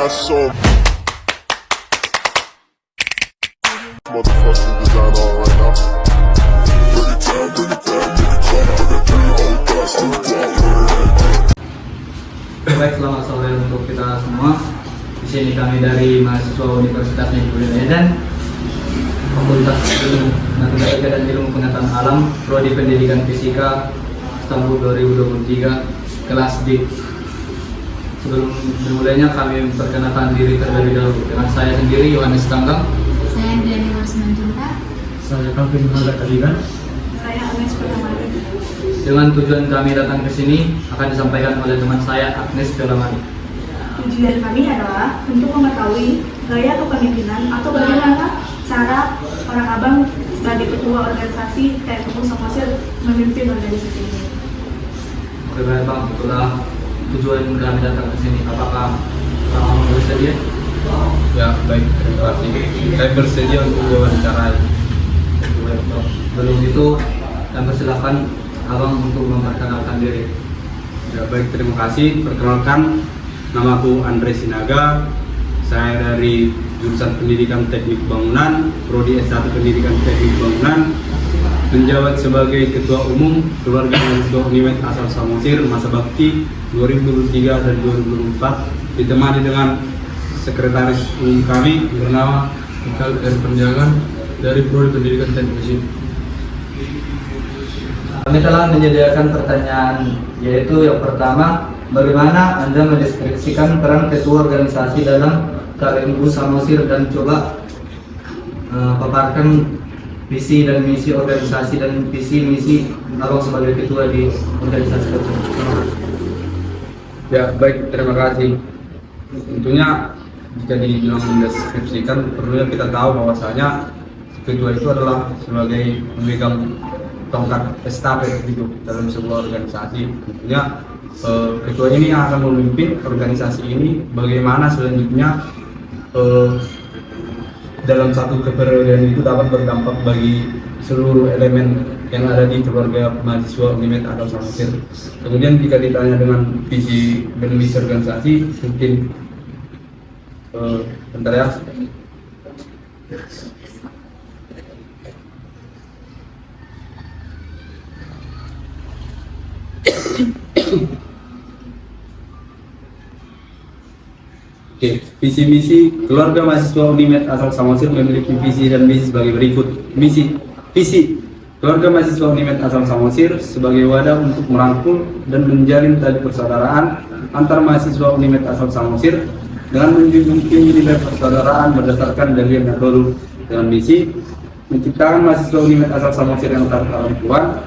got so motherfucking design on right now. Bring it down, bring it down, make it clap. I got 3 old guys to Baik, selamat sore untuk kita semua. Di sini kami dari mahasiswa Universitas Negeri Medan, Fakultas Ilmu Matematika dan Ilmu Pengetahuan Alam, Prodi Pendidikan Fisika, tahun 2023, kelas D. Sebelum dimulainya kami perkenalkan diri terlebih dahulu. Dengan saya sendiri, Yohanes Tanggang. Saya Diani Marsmanjunta. Saya Calvin Muhammad Kadigan. Saya Agnes Pertamari. Dengan tujuan kami datang ke sini akan disampaikan oleh teman saya, Agnes Pertamari. Tujuan kami adalah untuk mengetahui gaya kepemimpinan atau bagaimana cara orang abang sebagai ketua organisasi TNU Samosir memimpin organisasi ini. Oke baik Bang, itulah tujuan kami datang ke sini. Apakah Bang bersedia? Ya, baik, terima kasih. Saya bersedia untuk wawancarai. Belum itu, kami persilakan Abang untuk memperkenalkan diri. Ya, baik, terima kasih. Perkenalkan, namaku Andre Sinaga. Saya dari jurusan Pendidikan Teknik Bangunan, Prodi S1 Pendidikan Teknik Bangunan, menjabat sebagai Ketua Umum Keluarga Mahasiswa Unimed asal Samosir masa bakti 2023 dan 2024, ditemani dengan Sekretaris Umum kami bernama Mikal R. Penjangan dari Prodi Pendidikan Teknik Mesin. Kami telah menyediakan pertanyaan, yaitu yang pertama, bagaimana Anda mendeskripsikan peran ketua organisasi dalam KMU Samosir dan coba paparkan visi dan misi organisasi dan visi misi Abang sebagai ketua di organisasi tersebut. Ya, baik, terima kasih. Tentunya jika dibilang mendeskripsikan, perlunya kita tahu bahwasanya ketua itu adalah sebagai pemegang tongkat estafet gitu dalam sebuah organisasi. Tentunya ketua ini yang akan memimpin organisasi ini bagaimana selanjutnya dalam satu keperiodaan itu dapat berdampak bagi seluruh elemen yang ada di keluarga mahasiswa Unimed atau Samosir. Kemudian jika ditanya dengan visi dan misi organisasi, mungkin bentar ya. Oke, visi misi keluarga mahasiswa Unimed asal Samosir memiliki visi dan misi sebagai berikut. Visi keluarga mahasiswa Unimed asal Samosir sebagai wadah untuk merangkul dan menjalin tali persaudaraan antar mahasiswa Unimed asal Samosir dengan menjunjung tinggi nilai persaudaraan berdasarkan dalil Nahdlatul. Dengan misi menciptakan mahasiswa Unimed asal Samosir yang tak kawan,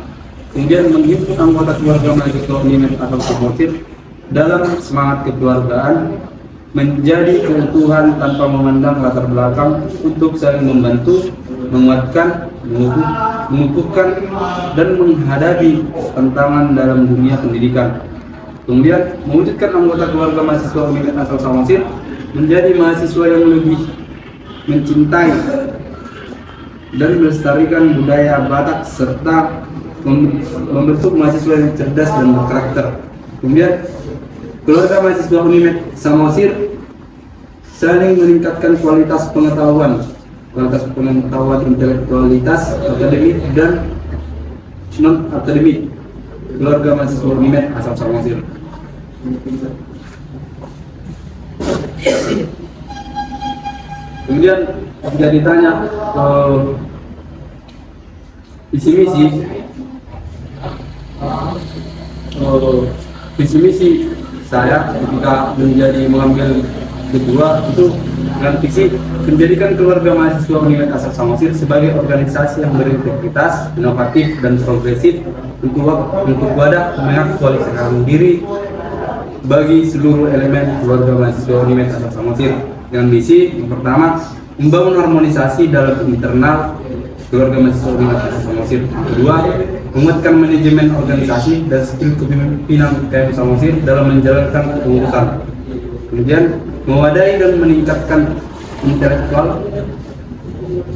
kemudian menghimpun anggota keluarga mahasiswa Unimed asal Samosir dalam semangat kekeluargaan menjadi keutuhan tanpa memandang latar belakang untuk saling membantu, menguatkan, mengukuhkan, dan menghadapi tantangan dalam dunia pendidikan. Kemudian mewujudkan anggota keluarga mahasiswa Unimed asal Samosir menjadi mahasiswa yang lebih mencintai dan melestarikan budaya Batak serta membentuk mahasiswa yang cerdas dan berkarakter. Kemudian keluarga mahasiswa Unimed Samosir saling meningkatkan kualitas pengetahuan, intelektualitas, akademik dan non akademik keluarga mahasiswa Unimed asal Samosir. Kemudian jika ditanya visi misi saya ketika mengambil kedua itu dengan visi menjadikan keluarga mahasiswa Unimed asal Samosir sebagai organisasi yang berintegritas, inovatif dan progresif untuk wadah mengaktualisasikan diri bagi seluruh elemen keluarga mahasiswa Unimed asal Samosir. Dengan misi yang pertama, membangun harmonisasi dalam internal keluarga mahasiswa Unimed asal Samosir. Kedua, menguatkan manajemen organisasi dan skill kepemimpinan KM Samosir dalam menjalankan kepengurusan. Kemudian mewadahi dan meningkatkan intelektual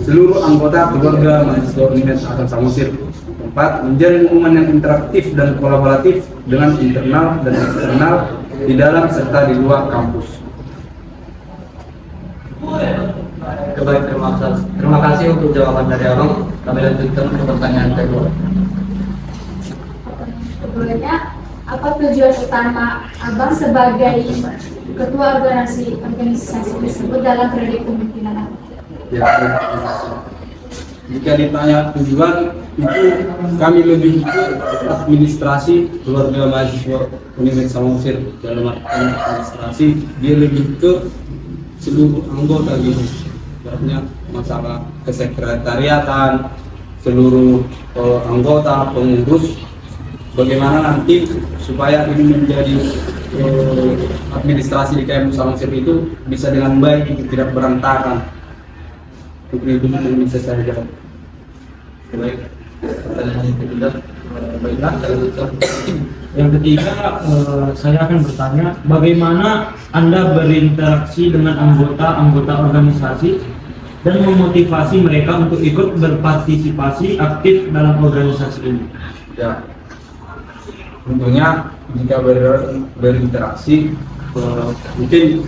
seluruh anggota keluarga mahasiswa Unimed asal Samosir. Keempat, menjalin hubungan yang interaktif dan kolaboratif dengan internal dan eksternal di dalam serta di luar kampus. Baik, terima kasih untuk jawaban dari Abang. Kami lanjutkan ke pertanyaan kedua. Keduanya, apa tujuan utama Abang sebagai ketua organisasi tersebut dalam periode kepemimpinan Abang? Ya, terima kasih. Jika ditanya tujuan, itu kami lebih ke administrasi keluarga mahasiswa Universitas Samosir. Dalam artian administrasi, dia lebih ke seluruh anggota gitu. Artinya masalah kesekretariatan, seluruh anggota, pengurus, bagaimana nanti supaya ini menjadi administrasi di KM Samosir itu bisa dengan baik, tidak berantakan. Untuk itu bisa saya jawab. Baik, pertanyaan yang ketiga. Baiklah, saya lanjutkan. Yang ketiga, saya akan bertanya, bagaimana Anda berinteraksi dengan anggota-anggota organisasi dan memotivasi mereka untuk ikut berpartisipasi aktif dalam organisasi ini? Ya, tentunya jika berinteraksi, mungkin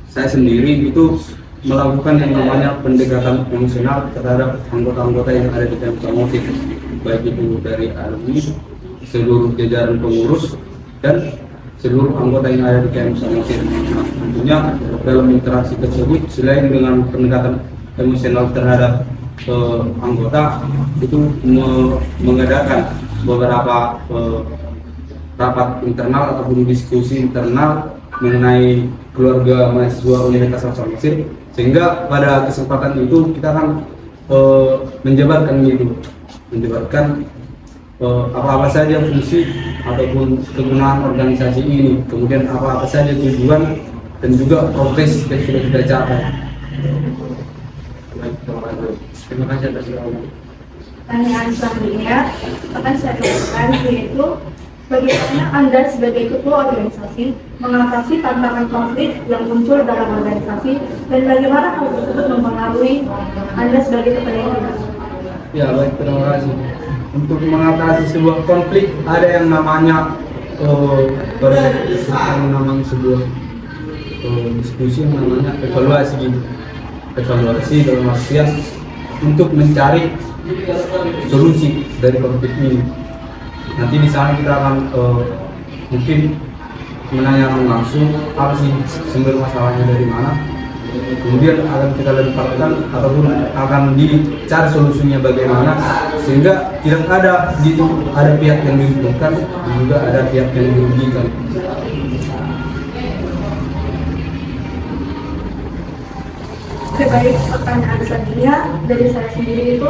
saya sendiri itu melakukan yang namanya pendekatan emosional terhadap anggota-anggota yang ada di KM Samosir, baik itu dari alumni, seluruh jajaran pengurus, dan seluruh anggota yang ada di KM Samosir. Nah, tentunya dalam interaksi tersebut, selain dengan pendekatan emosional terhadap anggota, itu mengadakan beberapa rapat internal ataupun diskusi internal mengenai keluarga mahasiswa Universitas Samosir, sehingga pada kesempatan itu kita akan menjabarkan apa-apa saja fungsi ataupun kegunaan organisasi ini, kemudian apa-apa saja tujuan dan juga progres yang sudah kita capai. Baik, terima kasih atas jawaban. Pertanyaan selanjutnya akan saya lakukan, yaitu bagaimana Anda sebagai ketua organisasi mengatasi tantangan konflik yang muncul dalam organisasi, dan bagaimana hal tersebut mempengaruhi Anda sebagai ketua organisasi? Ya, baik, terima kasih. Untuk mengatasi sebuah konflik, ada yang namanya sebuah diskusi yang namanya evaluasi dalam artian untuk mencari solusi dari konflik ini. Nanti di sana kita akan mungkin menanyakan langsung apa sih sumber masalahnya dari mana, kemudian akan kita lemparkan ataupun akan dicari solusinya bagaimana, sehingga tidak ada pihak yang diuntungkan dan juga ada pihak yang dirugikan. Baik, pertanyaan selanjutnya dari saya sendiri itu,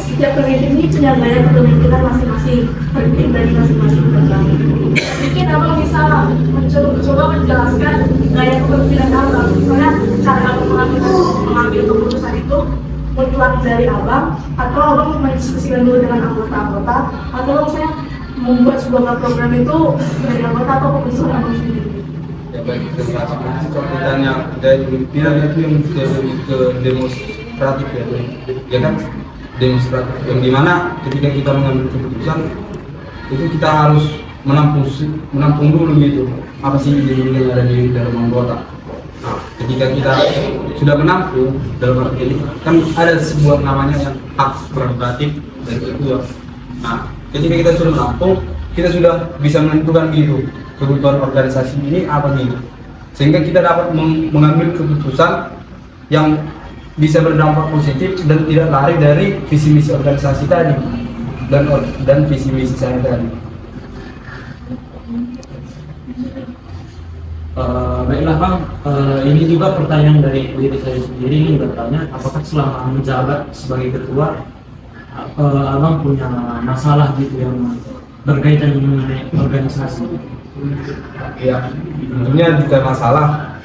setiap pemimpin ini punya gaya kepemimpinan masing-masing, penting dari masing-masing program. Mungkin Abang bisa mencoba menjelaskan gaya kepemimpinan Abang, misalnya cara Abang mengambil keputusan itu mutlak dari Abang, atau Abang mendiskusikan dulu dengan anggota-anggota, atau misalnya membuat sebuah program itu dari anggota atau keputusan Abang sendiri. Ya, baik, terima kasih. Kalau ditanya dari pimpinan itu yang lebih ke demonstratif ya kan, demonstratif yang dimana ketika kita mengambil keputusan itu kita harus menampung dulu gitu apa sih ide yang ada di dalam anggota. Nah, ketika kita sudah menampung, dalam arti ini kan ada sebuah namanya yang hak prerogatif dari ketua. Nah, ketika kita sudah menampung, kita sudah bisa menentukan gitu kebutuhan organisasi ini apa gitu, sehingga kita dapat mengambil keputusan yang bisa berdampak positif dan tidak lari dari visi misi organisasi tadi dan visi misi saya tadi. Baiklah Bang, ini juga pertanyaan dari diri saya sendiri. Ini bertanya, apakah selama menjabat sebagai ketua Abang punya masalah gitu yang berkaitan dengan organisasi? Ya, tentunya jika masalah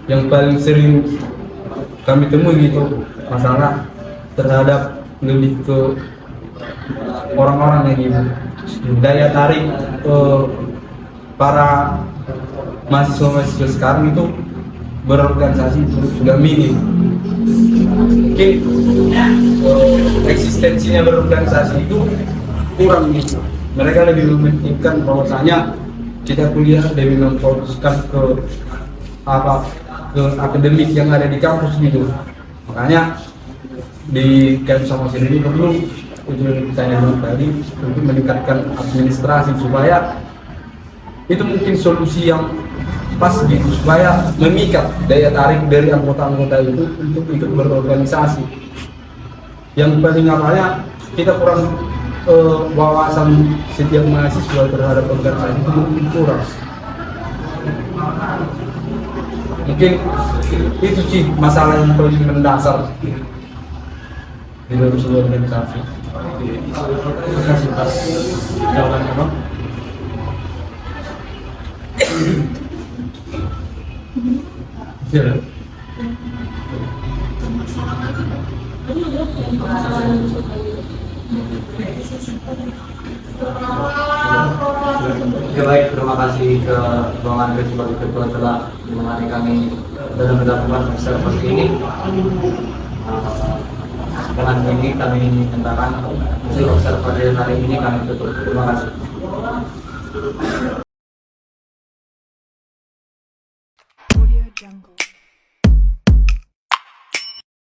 yang paling sering kami temui gitu, masalah terhadap lebih ke orang-orang yang gitu, daya tarik para mahasiswa sekarang itu berorganisasi sudah minim. Mungkin eksistensinya berorganisasi itu kurang gitu. Mereka lebih mementingkan bahwasanya kita kuliah demi memfokuskan ke ke akademik yang ada di kampus gitu. Makanya di kampus Samosir ini perlu tujuan saya tadi untuk meningkatkan administrasi supaya itu mungkin solusi yang pas gitu, supaya memikat daya tarik dari anggota-anggota itu untuk ikut berorganisasi. Yang paling apanya kita kurang wawasan setiap mahasiswa terhadap organisasi itu mungkin kurang. Mungkin itu sih masalah yang paling mendasar di dalam sebuah organisasi. Terima kasih atas jawabannya, Bang. Ya. Oke, baik, terima kasih ke Bang Andre sebagai ketua telah menemani kami dalam melakukan observasi ini. Dengan ini kami nyatakan hasil observasi hari ini kami tutup. Terima kasih. Audio Jungle.